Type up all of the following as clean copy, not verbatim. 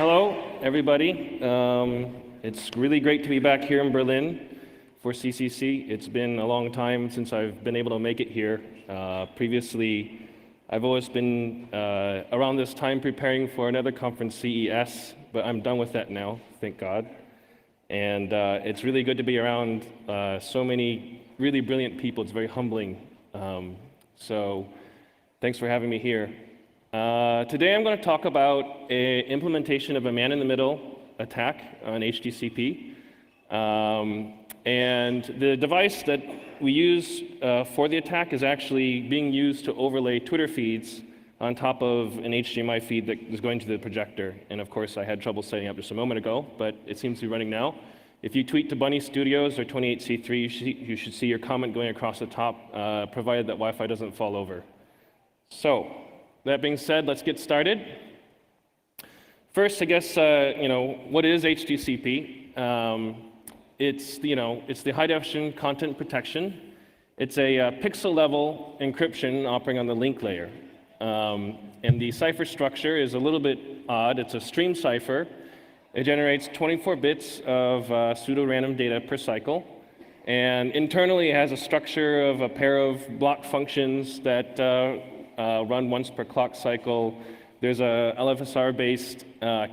Hello, everybody. It's really great to be back here in Berlin for CCC. It's been a long time since I've been able to make it here. Previously, I've always been around this time preparing for another conference, CES, but I'm done with that now, thank God. And it's really good to be around so many really brilliant people. It's very humbling. So thanks for having me here. Today I'm going to talk about an implementation of a man-in-the-middle attack on HDCP. And the device that we use for the attack is actually being used to overlay Twitter feeds on top of an HDMI feed that is going to the projector. And of course, I had trouble setting up just a moment ago, but it seems to be running now. If you tweet to Bunny Studios or 28C3, you should see your comment going across the top, provided that Wi-Fi doesn't fall over. So, that being said, let's get started. First, I guess, what is HDCP? It's the high definition content protection. It's a pixel-level encryption operating on the link layer. And the cipher structure is a little bit odd. It's a stream cipher. It generates 24 bits of pseudo-random data per cycle. And internally, it has a structure of a pair of block functions that run once per clock cycle. There's a LFSR-based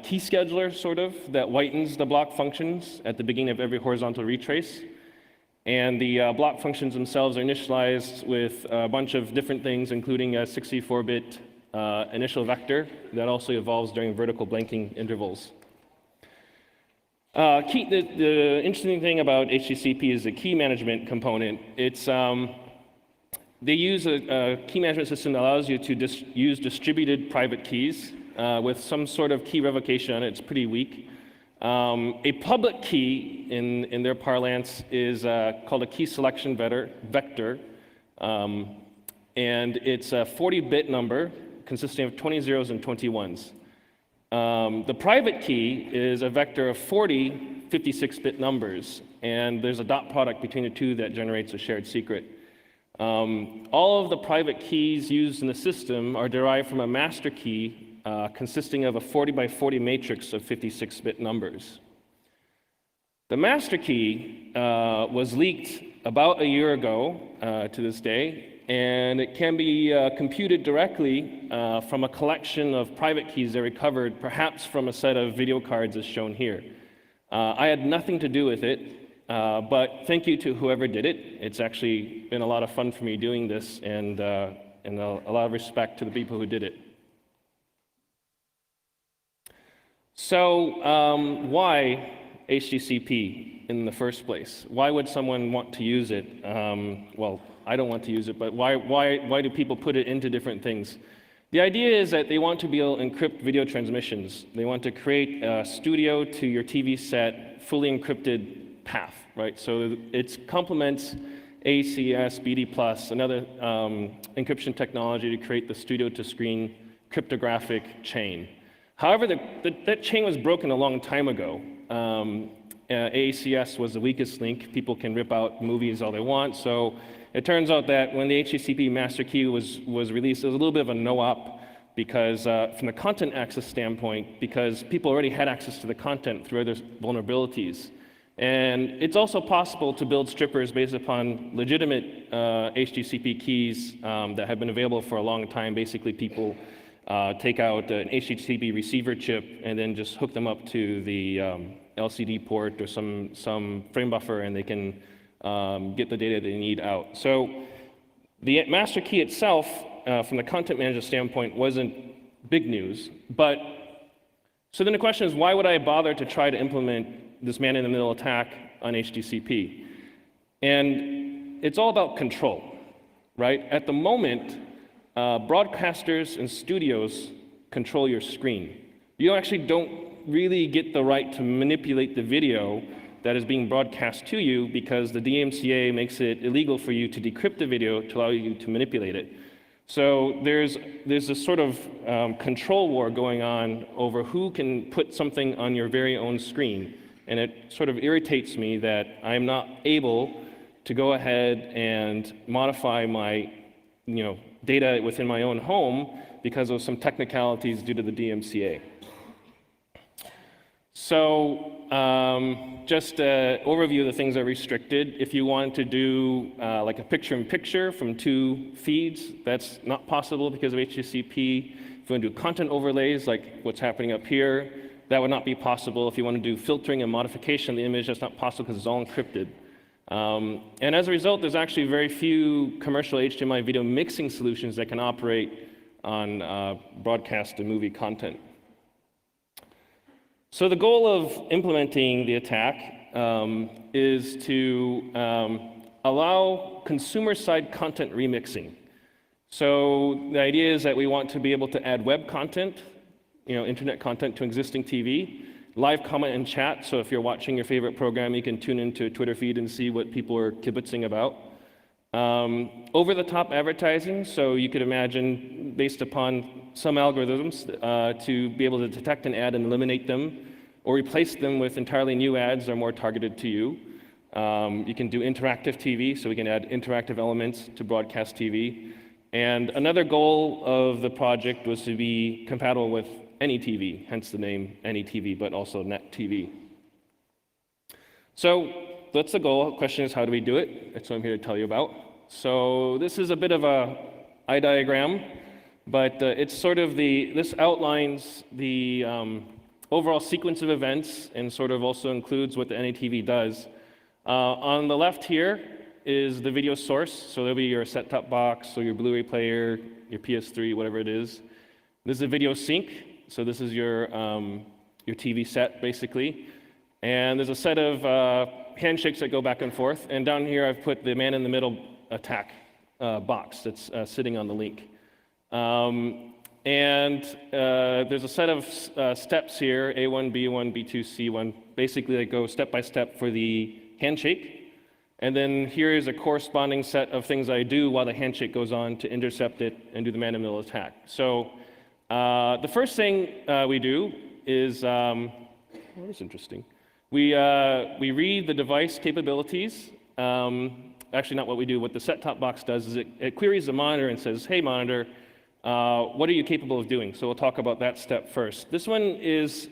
key scheduler, sort of, that whitens the block functions at the beginning of every horizontal retrace. And the block functions themselves are initialized with a bunch of different things, including a 64-bit initial vector that also evolves during vertical blanking intervals. The interesting thing about HDCP is the key management component. They use a key management system that allows you to use distributed private keys with some sort of key revocation on it. It's pretty weak. A public key, in their parlance, is called a key selection vector. And it's a 40-bit number consisting of 20 zeros and 20 ones. The private key is a vector of 40 56-bit numbers. And there's a dot product between the two that generates a shared secret. All of the private keys used in the system are derived from a master key consisting of a 40 by 40 matrix of 56-bit numbers. The master key was leaked about a year ago to this day, and it can be computed directly from a collection of private keys that are recovered, perhaps from a set of video cards as shown here. I had nothing to do with it. But thank you to whoever did it. It's actually been a lot of fun for me doing this, and a lot of respect to the people who did it. So why HDCP in the first place? Why would someone want to use it? Well, I don't want to use it, but why do people put it into different things? The idea is that they want to be able to encrypt video transmissions. They want to create a studio to your TV set, fully encrypted path, right? So it complements ACS, BD+, another encryption technology to create the studio-to-screen cryptographic chain. However, that chain was broken a long time ago. ACS was the weakest link. People can rip out movies all they want. So it turns out that when the HDCP master key was released, it was a little bit of a no-op because from the content access standpoint, because people already had access to the content through other vulnerabilities. And it's also possible to build strippers based upon legitimate HDCP keys that have been available for a long time. Basically, people take out an HDCP receiver chip and then just hook them up to the LCD port or some frame buffer, and they can get the data they need out. So the master key itself, from the content manager standpoint, wasn't big news. But so then the question is, why would I bother to try to implement this man-in-the-middle attack on HDCP? And it's all about control, right? At the moment, broadcasters and studios control your screen. You actually don't really get the right to manipulate the video that is being broadcast to you because the DMCA makes it illegal for you to decrypt the video to allow you to manipulate it. So there's this sort of control war going on over who can put something on your very own screen. And it sort of irritates me that I'm not able to go ahead and modify my data within my own home because of some technicalities due to the DMCA. So just an overview of the things that are restricted. If you want to do like a picture-in-picture from 2 feeds, that's not possible because of HDCP. If you want to do content overlays, like what's happening up here, that would not be possible. If you want to do filtering and modification of the image, that's not possible because it's all encrypted. And as a result, there's actually very few commercial HDMI video mixing solutions that can operate on broadcast and movie content. So the goal of implementing the attack is to allow consumer-side content remixing. So the idea is that we want to be able to add web content, internet content to existing TV, live comment and chat. So if you're watching your favorite program, you can tune into a Twitter feed and see what people are kibitzing about. Over-the-top advertising, so you could imagine, based upon some algorithms, to be able to detect an ad and eliminate them, or replace them with entirely new ads that are more targeted to you. You can do interactive TV, so we can add interactive elements to broadcast TV. And another goal of the project was to be compatible with any TV, hence the name any TV, but also net TV. So that's the goal. The question is, how do we do it? That's what I'm here to tell you about. So this is a bit of a eye diagram, but it's sort of this outlines the overall sequence of events and sort of also includes what the NATV does. On the left here is the video source, so there'll be your set-top box, or your Blu-ray player, your PS3, whatever it is. This is a video sync, so this is your TV set, basically. And there's a set of handshakes that go back and forth, and down here I've put the man-in-the-middle attack box that's sitting on the link. There's a set of steps here, A1, B1, B2, C1, basically they go step by step for the handshake. And then here is a corresponding set of things I do while the handshake goes on to intercept it and do the man-in-the-middle attack. So the first thing we do is, that's interesting. We read the device capabilities. Actually, not what we do. What the set-top box does is it queries the monitor and says, hey, monitor, what are you capable of doing? So we'll talk about that step first. This one is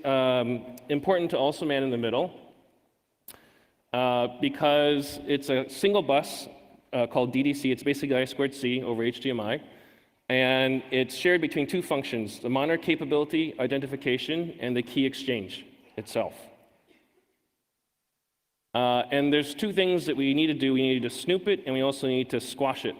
important to also man in the middle because it's a single bus called DDC. It's basically I2C over HDMI. And it's shared between 2 functions, the monitor capability identification and the key exchange itself. And there's 2 things that we need to do. We need to snoop it, and we also need to squash it.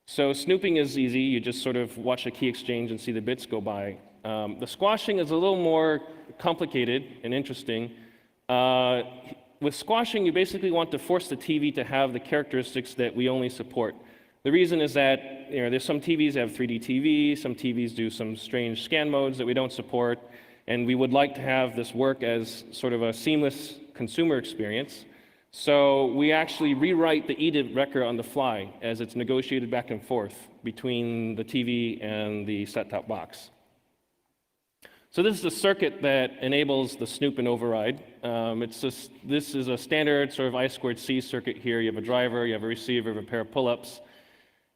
So snooping is easy. You just sort of watch a key exchange and see the bits go by. The squashing is a little more complicated and interesting. With squashing, you basically want to force the TV to have the characteristics that we only support. The reason is that there's some TVs that have 3D TV, some TVs do some strange scan modes that we don't support, and we would like to have this work as sort of a seamless consumer experience. So we actually rewrite the EDID record on the fly as it's negotiated back and forth between the TV and the set-top box. So this is the circuit that enables the snoop and override. This is a standard sort of I2C circuit here. You have a driver, you have a receiver, you have a pair of pull-ups.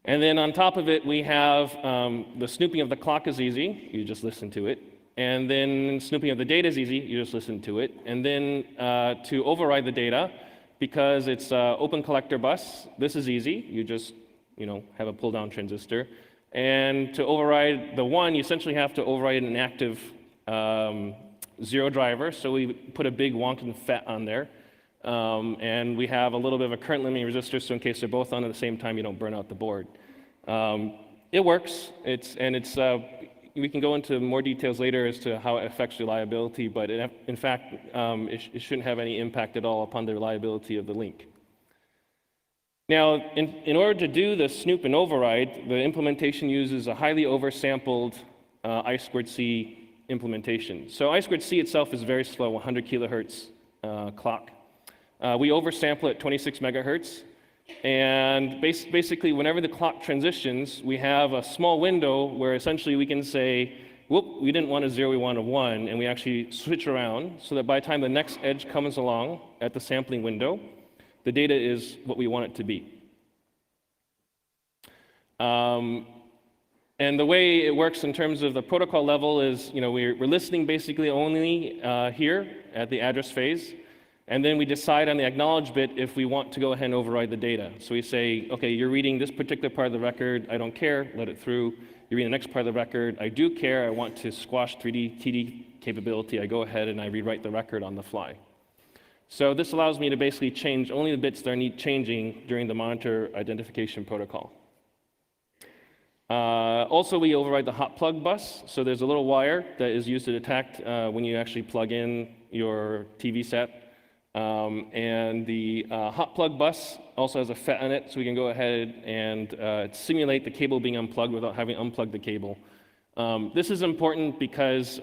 And then on top of it, we have the snooping of the clock is easy. You just listen to it. And then snooping of the data is easy. You just listen to it. And then to override the data, because it's open collector bus, this is easy. You just have a pull-down transistor. And to override the 1, you essentially have to override an active 0 driver. So we put a big wonkin FET on there. And we have a little bit of a current limiting resistor, so in case they're both on at the same time, you don't burn out the board. It works, we can go into more details later as to how it affects reliability, but in fact, it shouldn't have any impact at all upon the reliability of the link. Now, in order to do the snoop and override, the implementation uses a highly oversampled I2C implementation. So I2C itself is very slow, 100 kilohertz clock. We oversample at 26 megahertz, and basically whenever the clock transitions, we have a small window where essentially we can say, whoop, we didn't want a 0, we want a 1, and we actually switch around so that by the time the next edge comes along at the sampling window, the data is what we want it to be. And the way it works in terms of the protocol level is, we're listening basically only here at the address phase. And then we decide on the acknowledge bit if we want to go ahead and override the data. So we say, okay, you're reading this particular part of the record, I don't care, let it through. You're reading the next part of the record, I do care, I want to squash 3D TD capability, I go ahead and I rewrite the record on the fly. So this allows me to basically change only the bits that need changing during the monitor identification protocol. Also, we override the hot plug bus. So there's a little wire that is used to detect when you actually plug in your TV set. And the hot plug bus also has a FET on it, so we can go ahead and simulate the cable being unplugged without having unplugged the cable. This is important because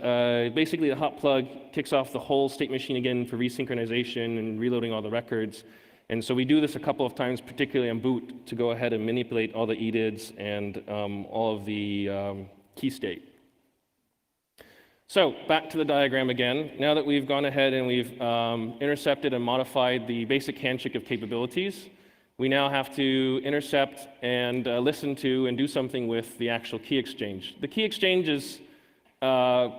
basically the hot plug kicks off the whole state machine again for resynchronization and reloading all the records. And so we do this a couple of times, particularly on boot, to go ahead and manipulate all the EDIDs and all of the key state. So back to the diagram again. Now that we've gone ahead and we've intercepted and modified the basic handshake of capabilities, we now have to intercept and listen to and do something with the actual key exchange. The key exchange is a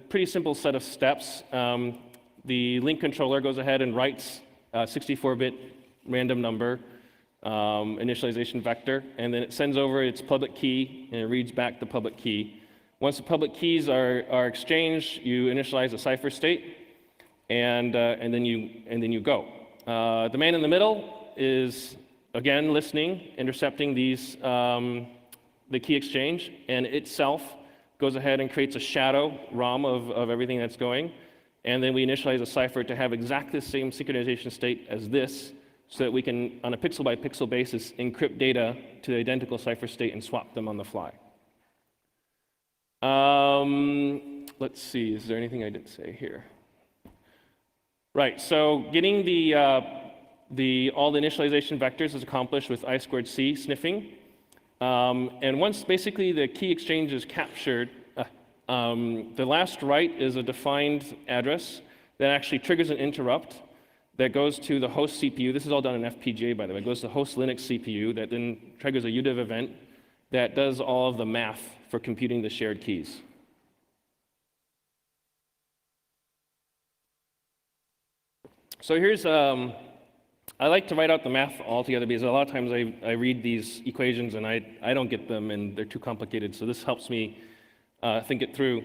pretty simple set of steps. The link controller goes ahead and writes a 64-bit random number initialization vector, and then it sends over its public key and it reads back the public key. Once the public keys are exchanged, you initialize a cipher state, and then you go. The man in the middle is again listening, intercepting these the key exchange, and itself goes ahead and creates a shadow ROM of everything that's going, and then we initialize a cipher to have exactly the same synchronization state as this, so that we can, on a pixel by pixel basis, encrypt data to the identical cipher state and swap them on the fly. Let's see, is there anything I didn't say here? Right, so getting all the initialization vectors is accomplished with I2C sniffing. And once basically the key exchange is captured, the last write is a defined address that actually triggers an interrupt that goes to the host CPU. This is all done in FPGA, by the way. It goes to the host Linux CPU that then triggers a UDIV event that does all of the math for computing the shared keys. So here's, I like to write out the math altogether because a lot of times I read these equations and I don't get them and they're too complicated. So this helps me think it through.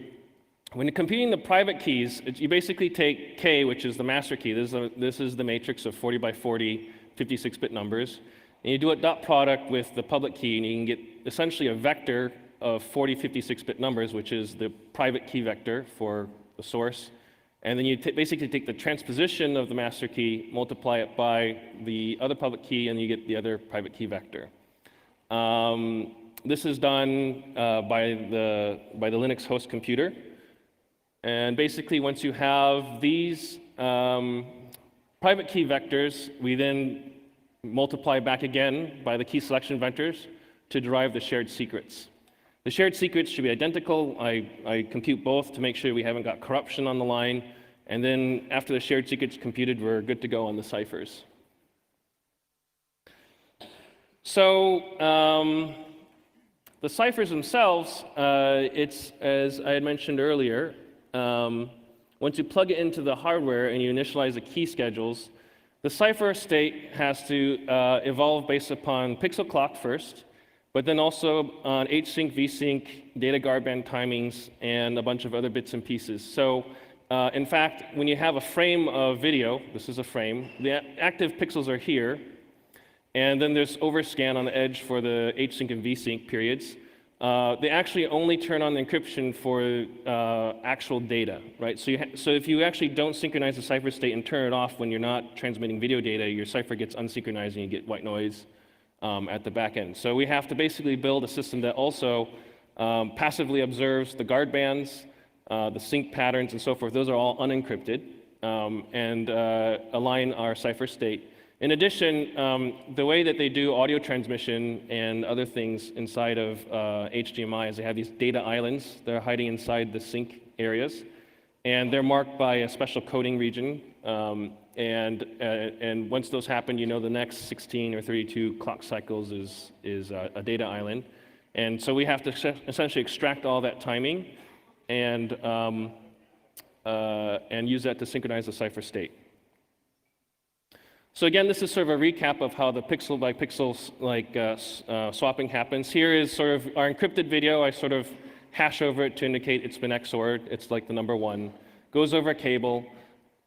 When you're computing the private keys, you basically take K, which is the master key. This is the matrix of 40 by 40, 56-bit numbers. And you do a dot product with the public key, and you can get essentially a vector of 40, 56-bit numbers, which is the private key vector for the source. And then you basically take the transposition of the master key, multiply it by the other public key, and you get the other private key vector. This is done by the Linux host computer. And basically, once you have these private key vectors, we then multiply back again by the key selection vectors to derive the shared secrets. The shared secrets should be identical. I compute both to make sure we haven't got corruption on the line. And then after the shared secrets computed, we're good to go on the ciphers. So the ciphers themselves, it's, as I had mentioned earlier, once you plug it into the hardware and you initialize the key schedules, the cipher state has to evolve based upon pixel clock first, but then also on hsync, vsync, data guard band timings, and a bunch of other bits and pieces. So in fact, when you have a frame of video, this is a frame, the active pixels are here, and then there's overscan on the edge for the hsync and vsync periods. They actually only turn on the encryption for actual data, right? So if you actually don't synchronize the cipher state and turn it off when you're not transmitting video data, your cipher gets unsynchronized and you get white noise at the back end. So we have to basically build a system that also passively observes the guard bands, the sync patterns, and so forth. Those are all unencrypted and align our cipher state. In addition, the way that they do audio transmission and other things inside of HDMI is they have these data islands that are hiding inside the sync areas, and they're marked by a special coding region. And once those happen, you know the next 16 or 32 clock cycles is a data island. And so we have to essentially extract all that timing and use that to synchronize the cipher state. So again, this is sort of a recap of how the pixel by pixel swapping happens. Here is sort of our encrypted video. I sort of hash over it to indicate it's been XORed. It's like the number 1. Goes over a cable.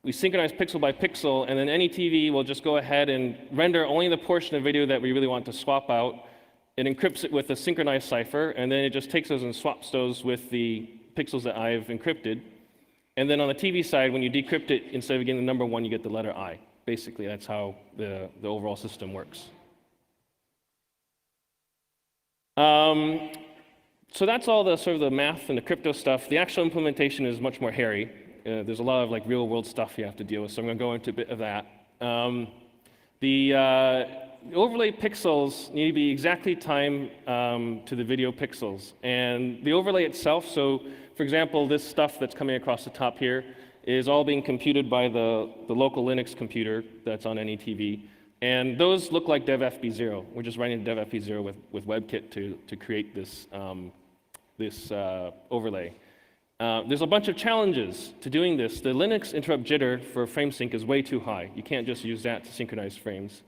We synchronize pixel by pixel, and then any TV will just go ahead and render only the portion of video that we really want to swap out. It encrypts it with a synchronized cipher, and then it just takes those and swaps those with the pixels that I've encrypted. And then on the TV side, when you decrypt it, instead of getting the number 1, you get the letter I. Basically, that's how the overall system works. So that's all the sort of the math and the crypto stuff. The actual implementation is much more hairy. There's a lot of like real world stuff you have to deal with, so I'm going to go into a bit of that. The overlay pixels need to be exactly timed to the video pixels. And the overlay itself, so for example, this stuff that's coming across the top here is all being computed by the local Linux computer that's on any TV. And those look like devfb0. We're just writing devfb0 with WebKit to create this, overlay. There's a bunch of challenges to doing this. The Linux interrupt jitter for frame sync is way too high. You can't just use that to synchronize frames.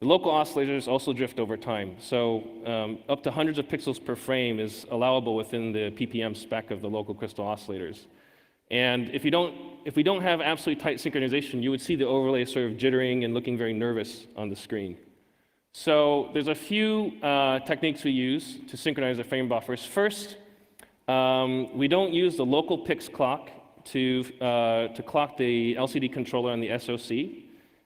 The local oscillators also drift over time. So up to hundreds of pixels per frame is allowable within the ppm spec of the local crystal oscillators. And if we don't have absolutely tight synchronization, you would see the overlay sort of jittering and looking very nervous on the screen. So there's a few techniques we use to synchronize the frame buffers. First, we don't use the local pix clock to clock the LCD controller on the SoC.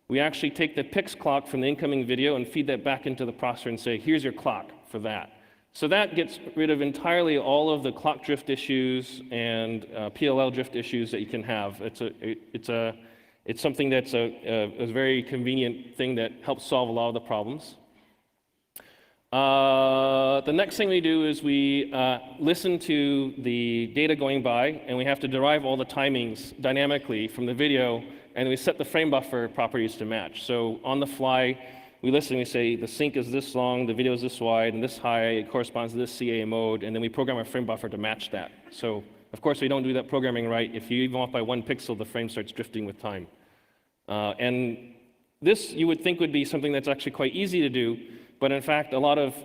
We actually take the pix clock from the incoming video and feed that back into the processor and say, here's your clock for that. So that gets rid of entirely all of the clock drift issues and PLL drift issues that you can have. It's something that's a very convenient thing that helps solve a lot of the problems. The next thing we do is we listen to the data going by, and we have to derive all the timings dynamically from the video, and we set the frame buffer properties to match. So on the fly, we listen, we say the sync is this long, the video is this wide, and this high, it corresponds to this CA mode, and then we program our frame buffer to match that. So of course, we don't do that programming right. If you even off by 1 pixel, the frame starts drifting with time. And this, you would think, would be something that's actually quite easy to do, but in fact, a lot of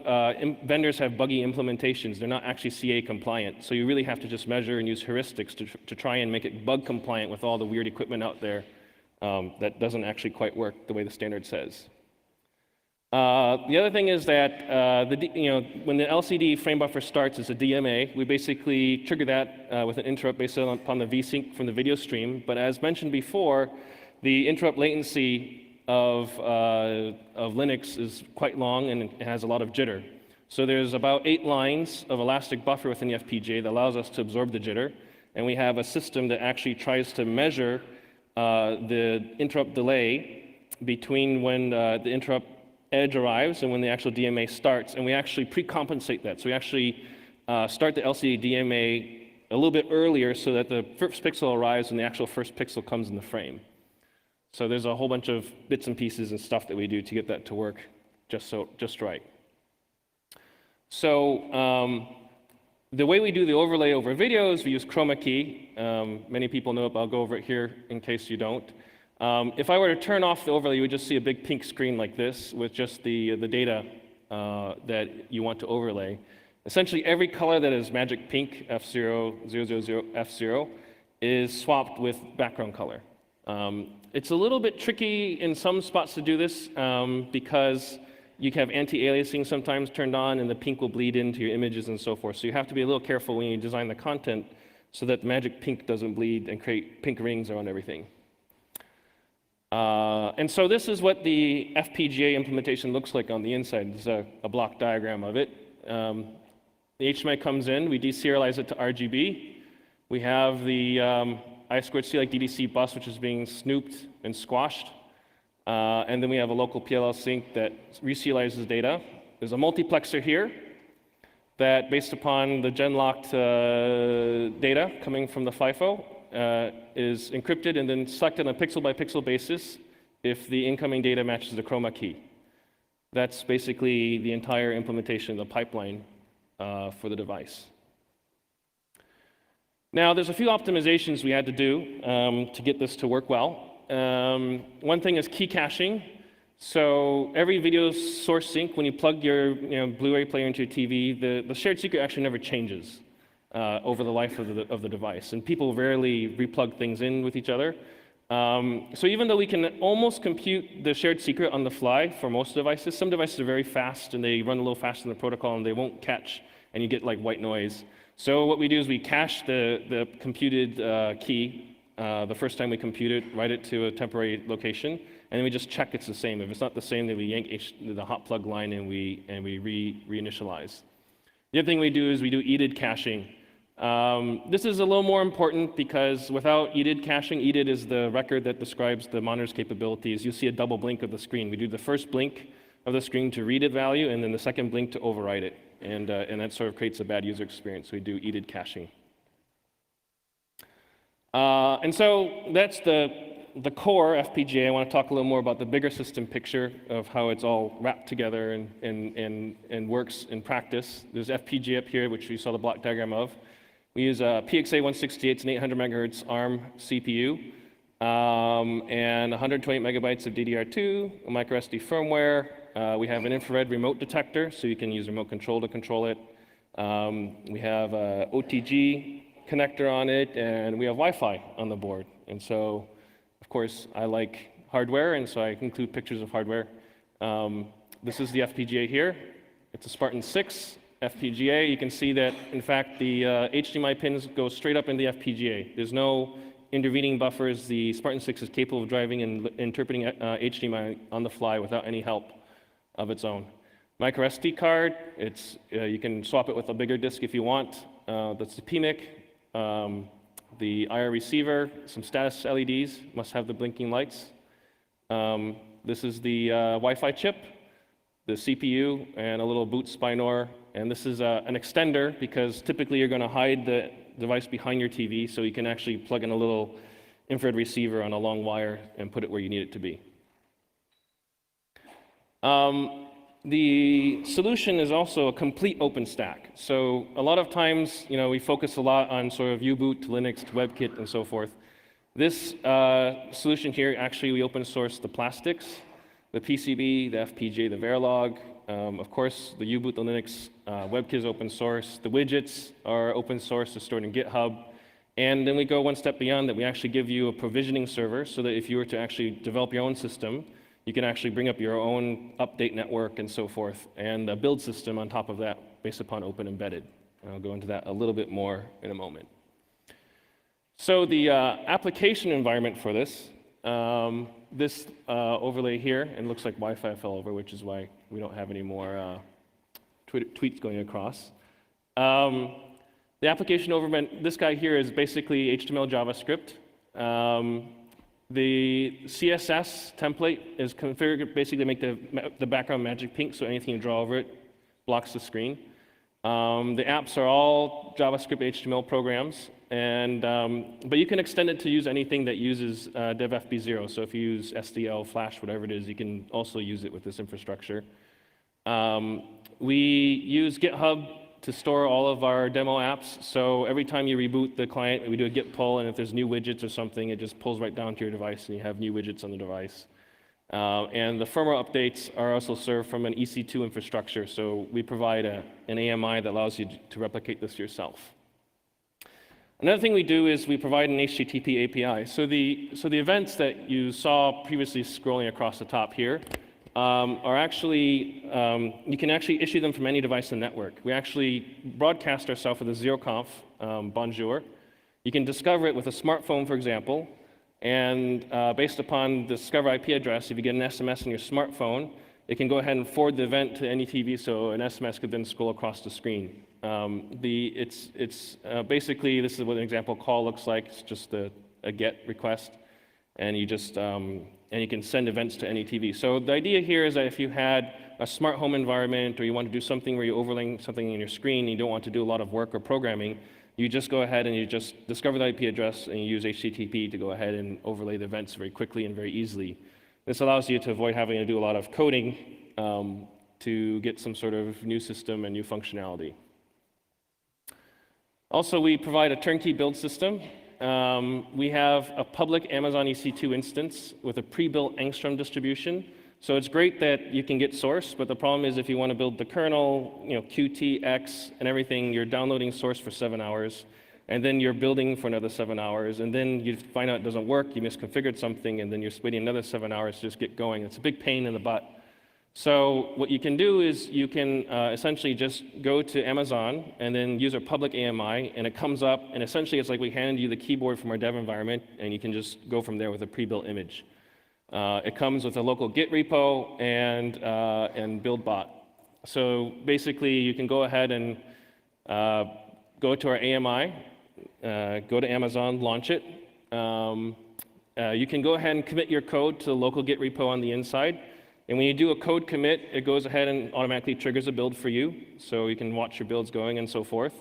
vendors have buggy implementations. They're not actually CA compliant. So you really have to just measure and use heuristics to try and make it bug compliant with all the weird equipment out there that doesn't actually quite work the way the standard says. The other thing is that when the LCD frame buffer starts as a DMA, we basically trigger that with an interrupt based upon the vsync from the video stream. But as mentioned before, the interrupt latency of Linux is quite long and it has a lot of jitter. So there's about 8 lines of elastic buffer within the FPGA that allows us to absorb the jitter. And we have a system that actually tries to measure the interrupt delay between when the interrupt edge arrives and when the actual DMA starts. And we actually pre-compensate that. So we actually start the LCD DMA a little bit earlier so that the first pixel arrives when the actual first pixel comes in the frame. So there's a whole bunch of bits and pieces and stuff that we do to get that to work just right. So the way we do the overlay over videos, we use chroma key. Many people know it, but I'll go over it here in case you don't. If I were to turn off the overlay, you would just see a big pink screen like this with just the data that you want to overlay. Essentially, every color that is magic pink, F0, 000, F0, is swapped with background color. It's a little bit tricky in some spots to do this because you can have anti-aliasing sometimes turned on and the pink will bleed into your images and so forth. So you have to be a little careful when you design the content so that the magic pink doesn't bleed and create pink rings around everything. And so this is what the FPGA implementation looks like on the inside. This is a block diagram of it. The HMI comes in, we deserialize it to RGB. We have the I2C like DDC bus, which is being snooped and squashed. And then we have a local PLL sync that reserializes data. There's a multiplexer here that, based upon the gen-locked data coming from the FIFO, is encrypted and then selected on a pixel-by-pixel basis if the incoming data matches the chroma key. That's basically the entire implementation of the pipeline. for the device. Now, there's a few optimizations we had to do to get this to work well. One thing is key caching. So every video source sync, when you plug your Blu-ray player into your TV, the shared secret actually never changes over the life of the device. And people rarely replug things in with each other. So even though we can almost compute the shared secret on the fly for most devices, some devices are very fast and they run a little faster than the protocol and they won't catch, and you get like white noise. So what we do is we cache the computed key the first time we compute it, write it to a temporary location, and then we just check it's the same. If it's not the same, then we yank the hot plug line and we reinitialize. The other thing we do is we do EDID caching. This is a little more important because without EDID caching, EDID is the record that describes the monitor's capabilities. You'll see a double blink of the screen. We do the first blink of the screen to read its value, and then the second blink to overwrite it. And that sort of creates a bad user experience. So we do EDID caching. And so that's the core FPGA. I want to talk a little more about the bigger system picture of how it's all wrapped together and works in practice. There's FPGA up here, which we saw the block diagram of. We use a PXA168, it's an 800 megahertz ARM CPU, and 128 megabytes of DDR2, a microSD firmware. We have an infrared remote detector, so you can use remote control to control it. We have a OTG connector on it, and we have Wi-Fi on the board. And so, of course, I like hardware, and so I include pictures of hardware. This is the FPGA here. It's a Spartan 6 FPGA. You can see that, in fact, the HDMI pins go straight up in the FPGA. There's no intervening buffers. The Spartan 6 is capable of driving and interpreting HDMI on the fly without any help of its own. Micro SD card, you can swap it with a bigger disk if you want. That's the PMIC. The IR receiver, some status LEDs, must have the blinking lights. This is the Wi-Fi chip, the CPU, and a little boot spinor. And this is an extender because typically you're going to hide the device behind your TV, so you can actually plug in a little infrared receiver on a long wire and put it where you need it to be. The solution is also a complete open stack. So a lot of times, we focus a lot on sort of U-boot to Linux to WebKit and so forth. This solution here, actually, we open source the plastics, the PCB, the FPGA, the Verilog. Of course, the U-boot to Linux WebKit is open source. The widgets are open source, they're stored in GitHub. And then we go one step beyond that. We actually give you a provisioning server so that if you were to actually develop your own system, you can actually bring up your own update network and so forth, and a build system on top of that based upon Open Embedded. And I'll go into that a little bit more in a moment. So the application environment for this, overlay here, and looks like Wi-Fi fell over, which is why we don't have any more tweets going across. The application environment, this guy here is basically HTML, JavaScript. The CSS template is configured basically to make the background magic pink, so anything you draw over it blocks the screen. The apps are all JavaScript HTML programs, but you can extend it to use anything that uses DevFB0. So if you use SDL, Flash, whatever it is, you can also use it with this infrastructure. We use GitHub to store all of our demo apps. So every time you reboot the client, we do a git pull, and if there's new widgets or something, it just pulls right down to your device, and you have new widgets on the device. And the firmware updates are also served from an EC2 infrastructure. So we provide an AMI that allows you to replicate this yourself. Another thing we do is we provide an HTTP API. So the events that you saw previously scrolling across the top here are actually, you can actually issue them from any device in the network. We actually broadcast ourselves with a zeroconf, bonjour. You can discover it with a smartphone, for example, and based upon the discover IP address, if you get an SMS on your smartphone, it can go ahead and forward the event to any TV, so an SMS could then scroll across the screen. Basically, this is what an example call looks like. It's just a GET request, and you just and you can send events to any TV. So the idea here is that if you had a smart home environment, or you want to do something where you're overlaying something in your screen, and you don't want to do a lot of work or programming, you just go ahead and you just discover the IP address, and you use HTTP to go ahead and overlay the events very quickly and very easily. This allows you to avoid having to do a lot of coding to get some sort of new system and new functionality. Also, we provide a turnkey build system. We have a public Amazon EC2 instance with a pre-built Angstrom distribution. So it's great that you can get source, but the problem is if you want to build the kernel, Qt, X, and everything, you're downloading source for 7 hours, and then you're building for another 7 hours, and then you find out it doesn't work, you misconfigured something, and then you're waiting another 7 hours to just get going. It's a big pain in the butt. So what you can do is you can essentially just go to Amazon and then use our public AMI, and it comes up, and essentially it's like we hand you the keyboard from our dev environment, and you can just go from there with a pre-built image. It comes with a local Git repo and build bot. So basically, you can go ahead and go to our AMI, go to Amazon, launch it. You can go ahead and commit your code to the local Git repo on the inside. And when you do a code commit, it goes ahead and automatically triggers a build for you, so you can watch your builds going and so forth.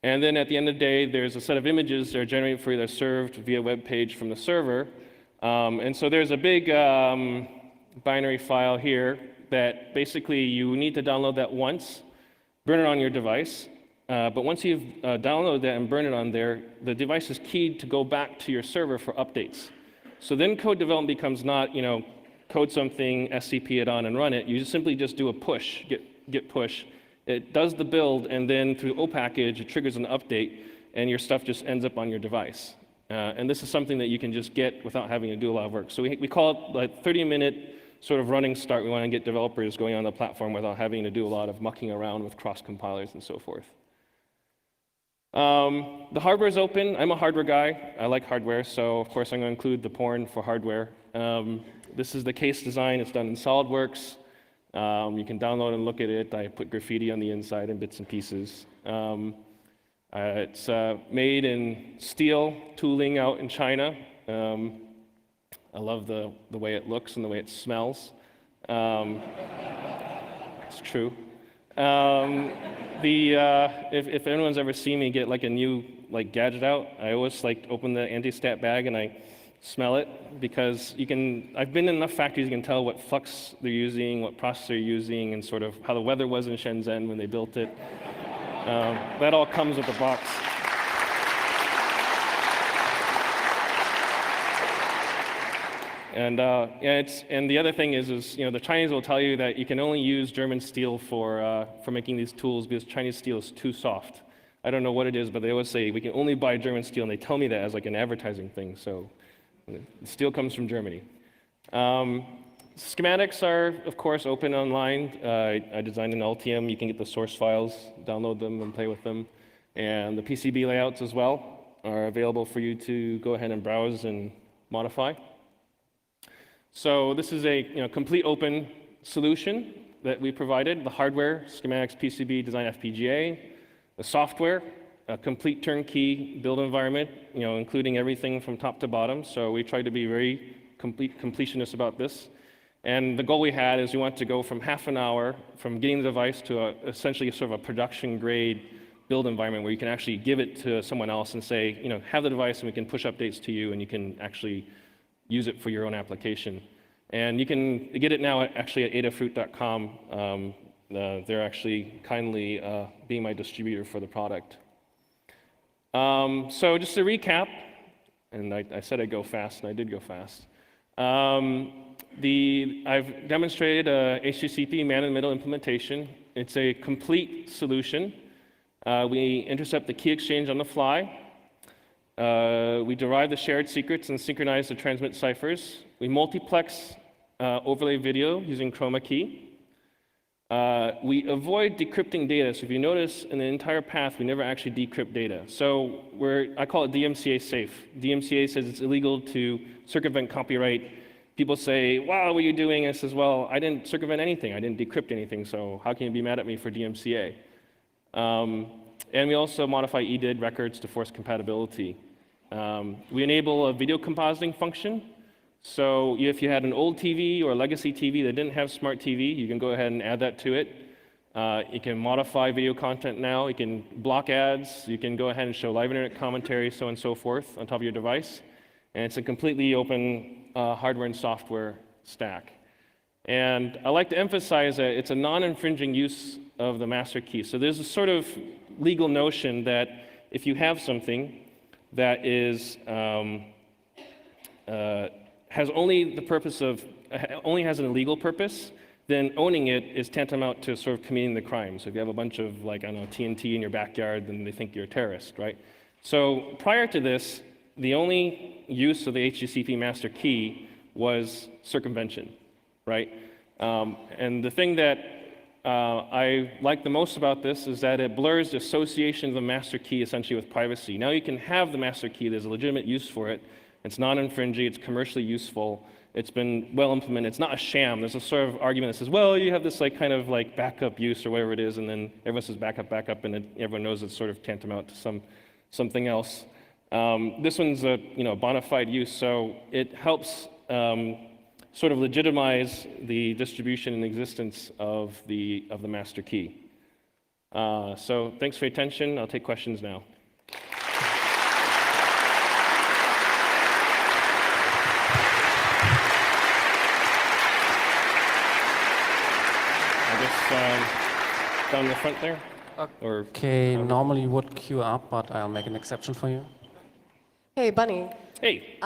And then at the end of the day, there's a set of images that are generated for you that are served via web page from the server. And so there's a big binary file here that basically you need to download that once, burn it on your device. But once you've downloaded that and burned it on there, the device is keyed to go back to your server for updates. So then code development becomes not, code something, SCP it on, and run it. You simply just do a push, git push. It does the build, and then through O-package, it triggers an update, and your stuff just ends up on your device. And this is something that you can just get without having to do a lot of work. So we call it like 30-minute sort of running start. We want to get developers going on the platform without having to do a lot of mucking around with cross-compilers and so forth. The hardware is open. I'm a hardware guy. I like hardware, so of course I'm going to include the porn for hardware. This is the case design. It's done in SolidWorks. You can download and look at it. I put graffiti on the inside and bits and pieces. It's made in steel tooling out in China. I love the way it looks and the way it smells. It's true. If anyone's ever seen me get like a new gadget out, I always open the anti-stat bag and I smell it, because I've been in enough factories you can tell what flux they're using, what processor they're using, and sort of how the weather was in Shenzhen when they built it. That all comes with the box. And the other thing is the Chinese will tell you that you can only use German steel for making these tools because Chinese steel is too soft. I don't know what it is, but they always say we can only buy German steel, and they tell me that as like an advertising thing. So steel comes from Germany. Schematics are, of course, open online. I designed an Altium. You can get the source files, download them, and play with them. And the PCB layouts as well are available for you to go ahead and browse and modify. So this is a complete open solution that we provided: the hardware, schematics, PCB, design, FPGA, the software, a complete turnkey build environment, including everything from top to bottom. So we tried to be very completionist about this. And the goal we had is we want to go from half an hour from getting the device to essentially sort of a production grade build environment where you can actually give it to someone else and say, have the device and we can push updates to you and you can actually use it for your own application. And you can get it now actually at adafruit.com. They're actually kindly being my distributor for the product. So just to recap, and I said I'd go fast, and I did go fast. I've demonstrated a HDCP man-in-the-middle implementation. It's a complete solution. We intercept the key exchange on the fly. We derive the shared secrets and synchronize the transmit ciphers. We multiplex overlay video using chroma key. We avoid decrypting data. So if you notice in the entire path, we never actually decrypt data. So I call it DMCA safe. DMCA says it's illegal to circumvent copyright. People say, wow, what are you doing? I says, well, I didn't circumvent anything. I didn't decrypt anything. So how can you be mad at me for DMCA? And we also modify EDID records to force compatibility. We enable a video compositing function. So if you had an old TV or a legacy TV that didn't have smart TV, you can go ahead and add that to it. You can modify video content now. You can block ads. You can go ahead and show live internet commentary, so on and so forth, on top of your device. And it's a completely open hardware and software stack. And I like to emphasize that it's a non-infringing use of the master key. So there's a sort of legal notion that if you have something that is has only the purpose of only has an illegal purpose, then owning it is tantamount to sort of committing the crime. So if you have a bunch of, like, I don't know, TNT in your backyard, then they think you're a terrorist, right? So prior to this, the only use of the HTTP master key was circumvention, right? And the thing that I like the most about this is that it blurs the association of the master key essentially with privacy. Now you can have the master key, there's a legitimate use for it, it's non-infringing, it's commercially useful, it's been well implemented, it's not a sham. There's a sort of argument that says, well, you have this like kind of like backup use or whatever it is, and then everyone says backup, and everyone knows it's sort of tantamount to something else. This one's a bona fide use, so it helps sort of legitimize the distribution and existence of the master key. So thanks for your attention. I'll take questions now. I guess down the front there. Okay, normally you would queue up, but I'll make an exception for you. Hey, Bunny. Hey.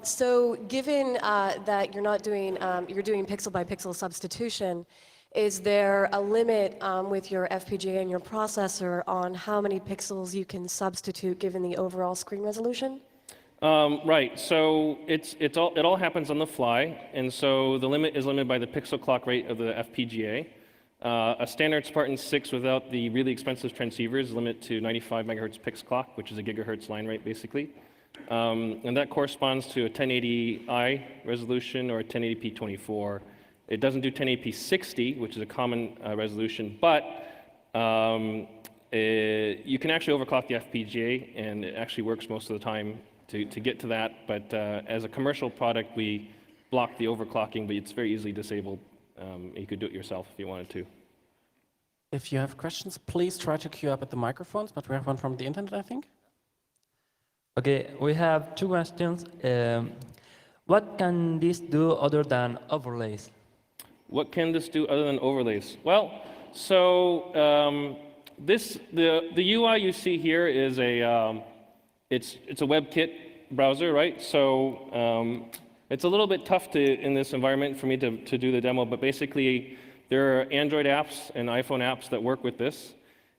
So given that you're not doing, you're doing pixel by pixel substitution, is there a limit with your FPGA and your processor on how many pixels you can substitute given the overall screen resolution? Right, so it all happens on the fly, and so the limit is limited by the pixel clock rate of the FPGA. A standard Spartan 6 without the really expensive transceivers limit to 95 megahertz pix clock, which is a gigahertz line rate basically. And that corresponds to a 1080i resolution or a 1080p 24. It doesn't do 1080p 60, which is a common resolution, but you can actually overclock the FPGA, and it actually works most of the time to get to that. But as a commercial product, we block the overclocking, but it's very easily disabled. You could do it yourself if you wanted to. If you have questions, please try to queue up at the microphones, but we have one from the internet, I think. Okay, we have two questions. What can this do other than overlays? What can this do other than overlays? Well, so the UI you see here is it's a WebKit browser, right? So it's a little bit tough in this environment for me to do the demo, but basically there are Android apps and iPhone apps that work with this,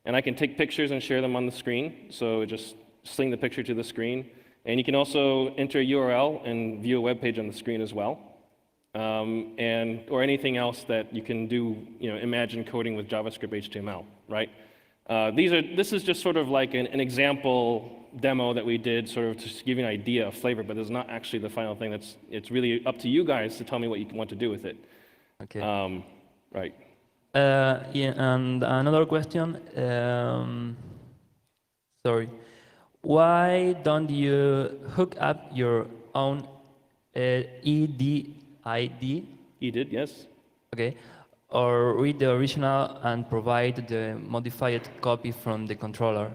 and I can take pictures and share them on the screen. So just sling the picture to the screen, and you can also enter a URL and view a web page on the screen as well, or anything else that you can do, imagine coding with JavaScript, HTML, right? This is just sort of like an example demo that we did, sort of to give you an idea of flavor, but it's not actually the final thing. It's really up to you guys to tell me what you want to do with it. Okay. Right. Yeah, and another question. Sorry. Why don't you hook up your own EDID? EDID, yes. Okay. Or read the original and provide the modified copy from the controller?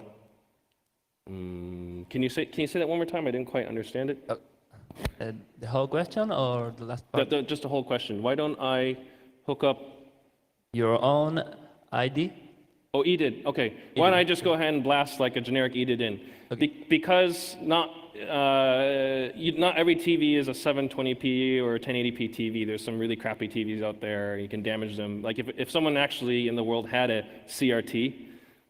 Can you say that one more time? I didn't quite understand it. The whole question or the last part? Just the whole question. Why don't I hook up Your own ID? Oh, EDID. Okay. Why don't I just go ahead and blast like a generic EDID in? Okay. Because not every TV is a 720p or 1080p TV. There's some really crappy TVs out there. You can damage them. Like if someone actually in the world had a CRT,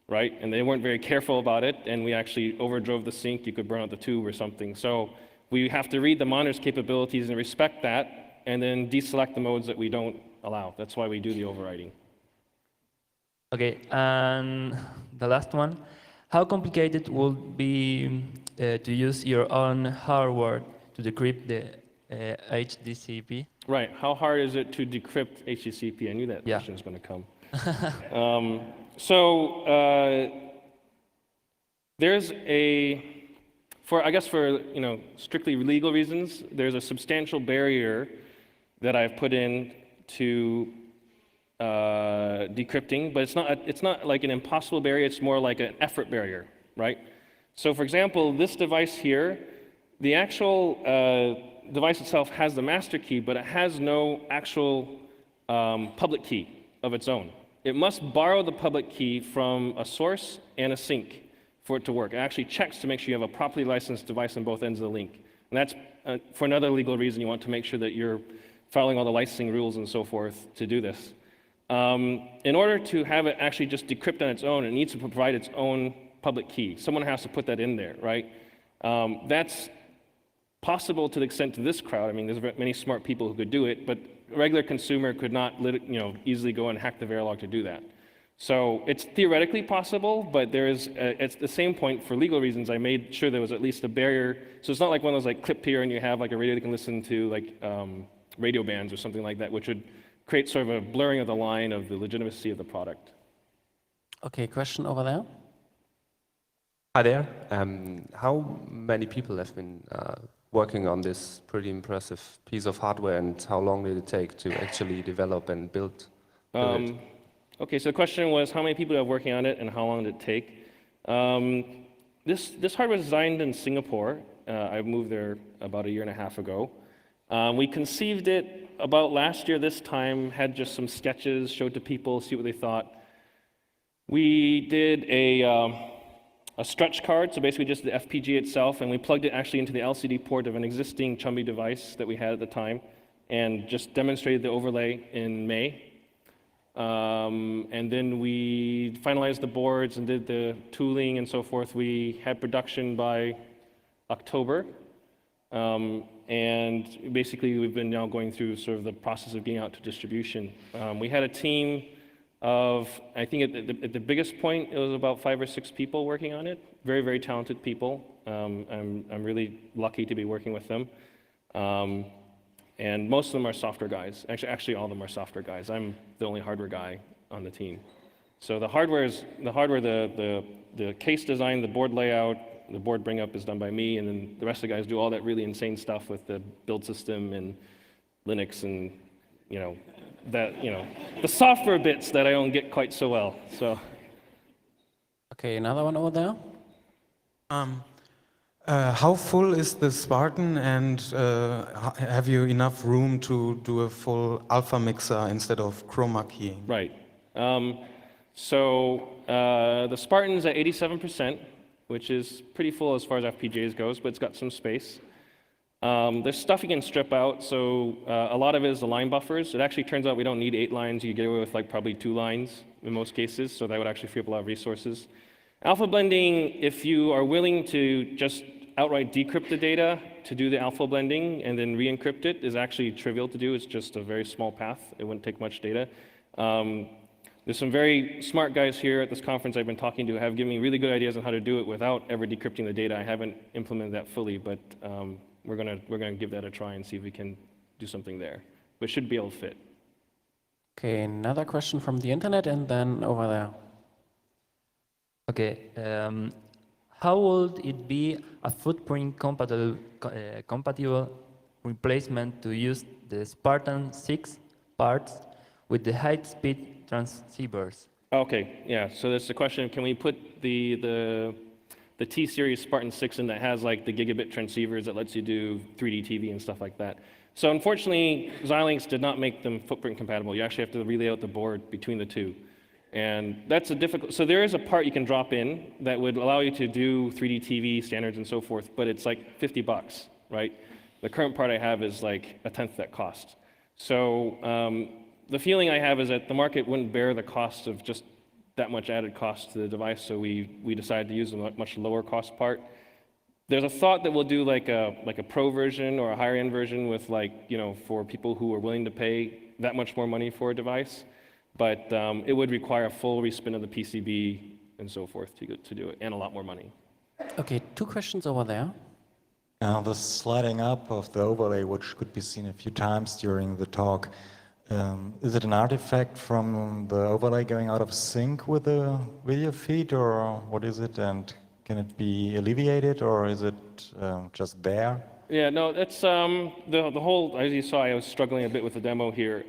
right, and they weren't very careful about it, and we actually overdrove the sync, you could burn out the tube or something. So we have to read the monitor's capabilities and respect that, and then deselect the modes that we don't allow. That's why we do the overriding. Okay, and the last one. How complicated would be to use your own hardware to decrypt the HDCP? Right. How hard is it to decrypt HDCP? I knew that question was going to come. There's for strictly legal reasons, there's a substantial barrier that I've put in to decrypting, but it's not like an impossible barrier, it's more like an effort barrier, right? So for example, this device here, the actual device itself has the master key, but it has no actual public key of its own. It must borrow the public key from a source and a sink for it to work. It actually checks to make sure you have a properly licensed device on both ends of the link. And that's for another legal reason. You want to make sure that you're following all the licensing rules and so forth to do this. In order to have it actually just decrypt on its own, it needs to provide its own public key. Someone has to put that in there, right? That's possible to the extent to this crowd. I mean, there's many smart people who could do it, but a regular consumer could not easily go and hack the Verilog to do that. So it's theoretically possible, but there is, at the same point, for legal reasons, I made sure there was at least a barrier. So it's not like one of those like clip here and you have like a radio that can listen to like radio bands or something like that, which would create sort of a blurring of the line of the legitimacy of the product. Okay, question over there. Hi there. How many people have been working on this pretty impressive piece of hardware, and how long did it take to actually develop and build it? Okay, so the question was how many people are working on it and how long did it take? This hardware was designed in Singapore. I moved there about 1.5 years ago. We conceived it about last year this time, had just some sketches, showed to people, see what they thought. We did a stretch card, so basically just the FPGA itself, and we plugged it actually into the LCD port of an existing Chumby device that we had at the time, and just demonstrated the overlay in May. And then we finalized the boards and did the tooling and so forth. We had production by October. And basically, we've been now going through sort of the process of getting out to distribution. We had a team of, I think at the biggest point, it was about 5 or 6 people working on it. Very, very talented people. I'm really lucky to be working with them. And most of them are software guys. Actually, all of them are software guys. I'm the only hardware guy on the team. So the hardware, the case design, the board layout, the board bring up is done by me, and then the rest of the guys do all that really insane stuff with the build system and Linux and the software bits that I don't get quite so well. So. Okay, another one over there. How full is the Spartan, and have you enough room to do a full alpha mixer instead of chroma keying? Right. So the Spartan's at 87%, which is pretty full as far as FPGAs goes, but it's got some space. There's stuff you can strip out, so a lot of it is the line buffers. It actually turns out we don't need 8 lines. You get away with like probably 2 lines in most cases, so that would actually free up a lot of resources. Alpha blending, if you are willing to just outright decrypt the data to do the alpha blending and then re-encrypt it, is actually trivial to do. It's just a very small path. It wouldn't take much data. There's some very smart guys here at this conference I've been talking to have given me really good ideas on how to do it without ever decrypting the data. I haven't implemented that fully, but we're gonna give that a try and see if we can do something there. But it should be able to fit. Okay, another question from the internet, and then over there. Okay, how would it be a footprint compatible replacement to use the Spartan 6 parts with the high-speed transceivers? Okay, yeah. So that's the question: can we put the T-series Spartan 6 in that has like the gigabit transceivers that lets you do 3D TV and stuff like that? So unfortunately, Xilinx did not make them footprint compatible. You actually have to relay out the board between the two. And that's a difficult, so there is a part you can drop in that would allow you to do 3D TV standards and so forth, but it's like $50, right? The current part I have is like 1/10 that cost. So the feeling I have is that the market wouldn't bear the cost of just that much added cost to the device, so we decided to use a much lower cost part. There's a thought that we'll do like a pro version or a higher end version with for people who are willing to pay that much more money for a device. But it would require a full respin of the PCB and so forth to do it, and a lot more money. Okay, 2 questions over there. Now, the sliding up of the overlay, which could be seen a few times during the talk, is it an artifact from the overlay going out of sync with the video feed, or what is it? And can it be alleviated, or is it just there? Yeah, no, that's the whole, as you saw, I was struggling a bit with the demo here.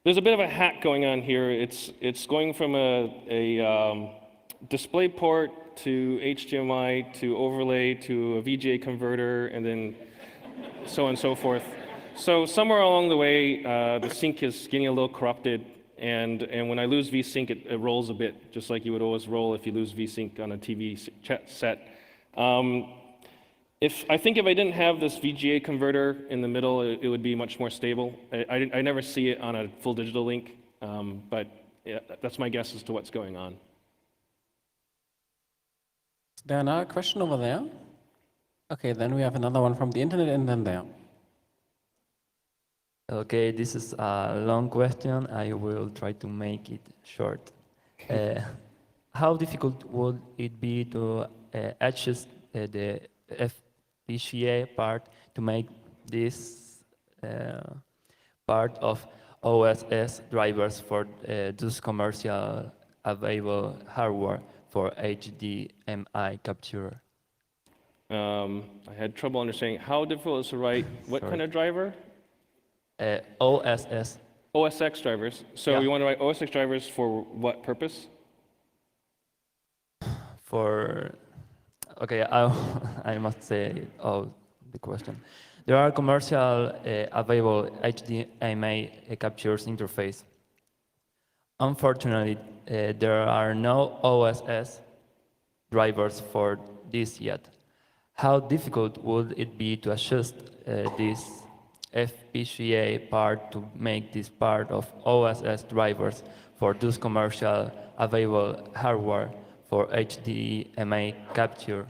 There's a bit of a hack going on here. It's going from a display port to HDMI to overlay to a VGA converter, and then so on and so forth. So somewhere along the way, the sync is getting a little corrupted, and when I lose VSync, it rolls a bit, just like you would always roll if you lose VSync on a TV set. I think if I didn't have this VGA converter in the middle, it would be much more stable. I never see it on a full digital link, but yeah, that's my guess as to what's going on. Is there another question over there? Okay, then we have another one from the internet and then there. Okay, this is a long question. I will try to make it short. How difficult would it be to adjust the FPGA part to make this part of OSS drivers for those commercial available hardware for HDMI capture? I had trouble understanding how difficult it is to write what kind of driver? OSS. OSX drivers. So Yeah. you want to write OSX drivers for what purpose? Okay, I must say the question. There are commercial available HDMI captures interface. Unfortunately, there are no OSS drivers for this yet. How difficult would it be to adjust this FPGA part to make this part of OSS drivers for those commercial available hardware for HDMI capture?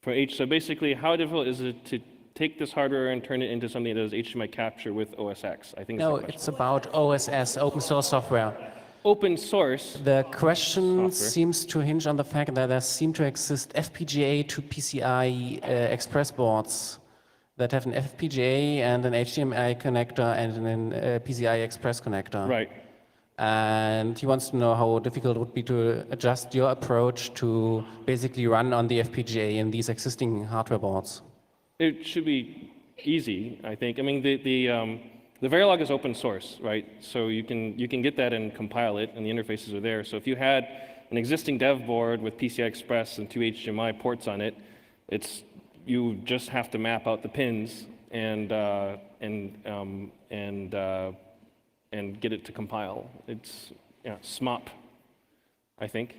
So basically, how difficult is it to take this hardware and turn it into something that does HDMI capture with OSX? I think No, that's the question. it's about OSS, open source software. Open source. The question Software. seems to hinge on the fact that there seem to exist FPGA to PCI express boards that have an FPGA and an HDMI connector and a PCI Express connector. Right. And he wants to know how difficult it would be to adjust your approach to basically run on the FPGA in these existing hardware boards. It should be easy, I think. I mean, the Verilog is open source, right? So you can get that and compile it, and the interfaces are there. So if you had an existing dev board with PCI Express and 2 HDMI ports on it, you just have to map out the pins and get it to compile. It's SMOP, I think.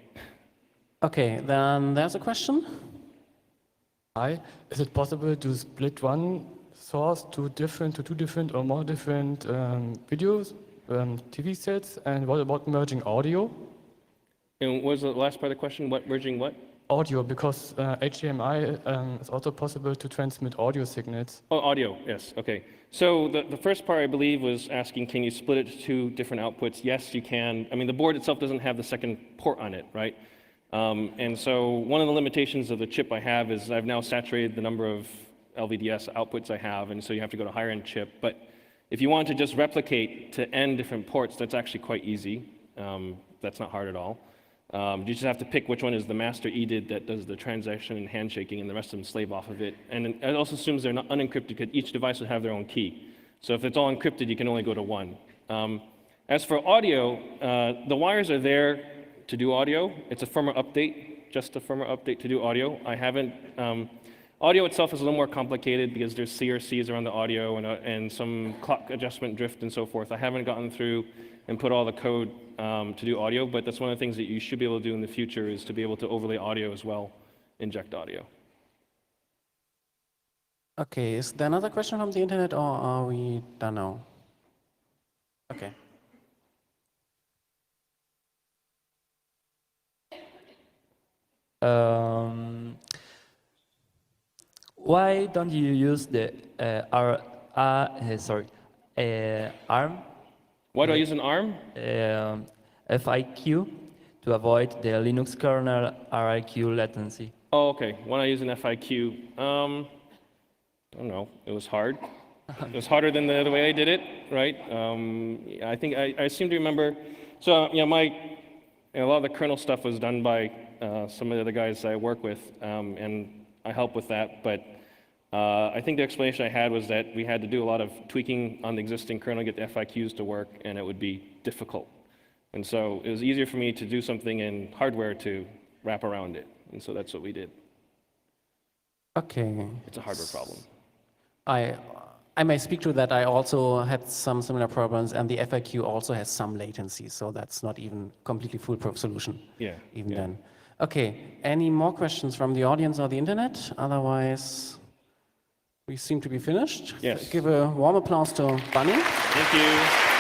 Okay, then there's a question. Hi, is it possible to split one source to two different or more different videos, TV sets? And what about merging audio? And what was the last part of the question? What merging what? Audio, because HDMI is also possible to transmit audio signals. Oh, audio, yes, okay. So the first part, I believe, was asking, can you split it to two different outputs? Yes, you can. I mean, the board itself doesn't have the second port on it, right? And so one of the limitations of the chip I have is I've now saturated the number of LVDS outputs I have, and so you have to go to higher-end chip. But if you want to just replicate to n different ports, that's actually quite easy. That's not hard at all. You just have to pick which one is the master EDID that does the transaction and handshaking, and the rest of them slave off of it. And it also assumes they're not unencrypted, because each device would have their own key. So if it's all encrypted, you can only go to one. As for audio, the wires are there to do audio. It's a firmware update, just a firmware update to do audio. I haven't. Audio itself is a little more complicated because there's CRCs around the audio and some clock adjustment drift and so forth. I haven't gotten through and put all the code to do audio, but that's one of the things that you should be able to do in the future, is to be able to overlay audio as well, inject audio. Okay, is there another question from the internet, or are we done now? Okay. Why don't you use the ARM? Why do I use an ARM? FIQ to avoid the Linux kernel RIQ latency? Oh, okay. Why don't I use an FIQ? I don't know. It was hard. It was harder than the way I did it, right? I think I seem to remember. So a lot of the kernel stuff was done by some of the other guys I work with, and I help with that. But I think the explanation I had was that we had to do a lot of tweaking on the existing kernel, get the FIQs to work, and it would be difficult. And so it was easier for me to do something in hardware to wrap around it. And so that's what we did. Okay. It's a hardware problem. I may speak to that. I also had some similar problems, and the FAQ also has some latency, so that's not even completely foolproof solution. Yeah, Even yeah. then. Okay. Any more questions from the audience or the internet? Otherwise, we seem to be finished. Yes. Give a warm applause to Bunny. Thank you.